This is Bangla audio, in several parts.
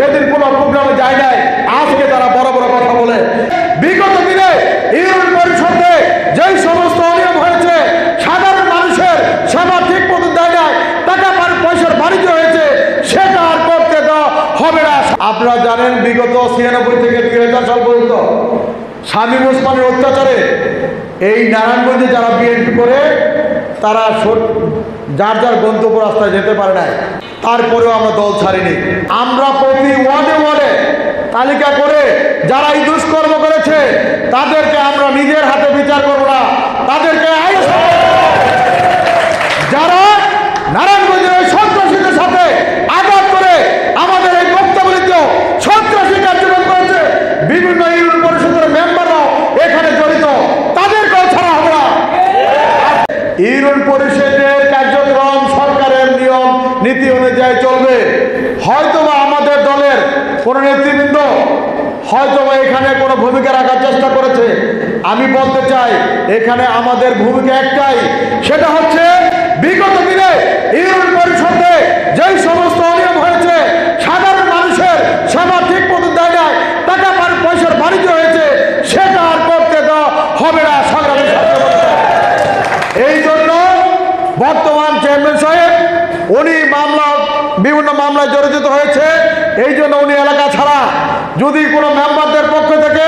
সেদিন কোনো প্রোগ্রামে যায় নাই, আজকে তারা বড় বড় কথা বলে। বিগত দিনে ইউনিয়ন পরিষদে যেই সমস্ত অনিয়ম হয়েছে, সাধারণ মানুষের সেবা ঠিক মতো দেয় নাই, টাকা পয়সার বাণিজ্য হয়েছে, সেটা আর করতে দেওয়া হবে না। আপনারা জানেন বিগত 96 থেকে 2000 সাল পর্যন্ত শামীম ওসমানের অত্যাচারে এই নারায়ণগঞ্জে যারা বিএনপি করে তারা যার যার গন্তব্য রাস্তায় যেতে পারে নাই। তারপরেও আমরা দল ছাড়িনি। আমরা প্রতি ওয়ার্ডে ওয়ার্ডে তালিকা করে যারা এই দুষ্কর্ম করেছে তাদেরকে আমরা নিজের হাতে বিচার করব না, তাদেরকে যারা নারায়ণগঞ্জের ওই সন্ত্রাসীদের সাথে আঘাত করে আমাদের এই বক্তব্য সন্ত্রাসী কার্যক্রম করেছে, বিভিন্ন ইউনিয়ন পরিষদের মেম্বাররাও এখানে জড়িত, তাদেরকেও ছাড়া হবে না। ইউনিয়ন পরিষদের কার্যক্রম সরকারের নিয়ম নীতি অনুযায়ী চলবে। হয়তোবা আমাদের দলের কোন নেতৃবৃন্দ হয়তোবা এখানে কোনো ভূমিকা রাখার চেষ্টা করেছে। আমি বলতে চাই এখানে আমাদের ভূমিকা একটাই, সেটা হচ্ছে বিগত দিনে ইউনিয়ন পরিষদে যেই সমস্ত অনিয়ম হয়েছে, সাধারণ মানুষের সেবা ঠিক মতো দেয় নাই, টাকা পয়সার বাণিজ্য হয়েছে, সেটা আর করতে দেওয়া হবে না সংগ্রামী ছাত্র। এই জন্য বর্তমান চেয়ারম্যান সাহেব উনি বিভিন্ন মামলায় জড়িত হয়েছে। এই জন্য উনি এলাকা ছাড়া, যদি কোনো মেম্বারদের পক্ষ থেকে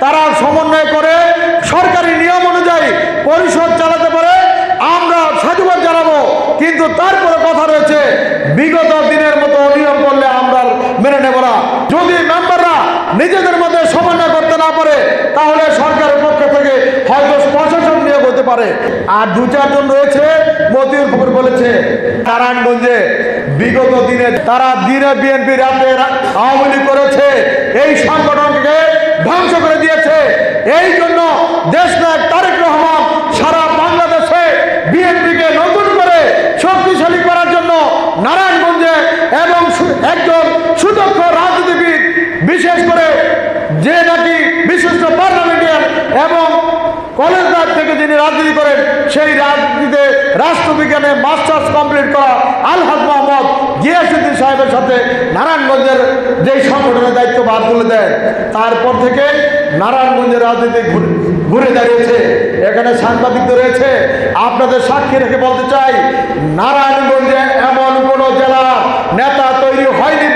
তারা সমন্বয় করে সরকারি নিয়ম অনুযায়ী পরিষদ চালাতে পারে, আমরা সাধুবাদ জানাবো। কিন্তু তারপরে কথা রয়েছে, বিগত দিনের মতো অনিয়ম করলে আমরা মেনে নেব না। যদি মেম্বাররা নিজেদের মধ্যে সমন্বয় করতে না পারে তাহলে সরকারের পক্ষ থেকে হয়তো প্রশাসন নিয়োগ হতে পারে। আর 2-4 জন রয়েছে, মতিউর ফখর বলেছে নারায়ণগঞ্জে বিগত দিনে তারা দিনে বিএনপি রাতে আওয়ামী লীগ করেছে, এই সংগঠনকে ধ্বংস করে দিয়েছে। এই জন্য দেশনায়ক তারেক রহমান সারা বাংলাদেশে বিএনপিকে নতুন করে শক্তিশালী করার জন্য নারায়ণগঞ্জে এবং একজন সুদক্ষ রাজনীতিবিদ, বিশেষ করে যে নাকি বিশিষ্ট পার্লামেন্টারিয়ান এবং কলেজ লাইফ থেকে যিনি রাজনীতি করেন, সেই রাজনীতিতে রাষ্ট্রবিজ্ঞানে মাস্টার্স কমপ্লিট করা আলহাজ মোহাম্মদ গিয়াসউদ্দিন সাহেবের সাথে নারায়ণগঞ্জের যেই সংগঠনের দায়িত্ব ভার তুলে দেয়, তারপর থেকে নারায়ণগঞ্জের রাজনীতি ঘুরে দাঁড়িয়েছে। এখানে সাংবাদিকদের রয়েছে, আপনাদের সাক্ষী রেখে বলতে চাই, নারায়ণগঞ্জে এমন কোনো জেলা নেতা তৈরি হয়নি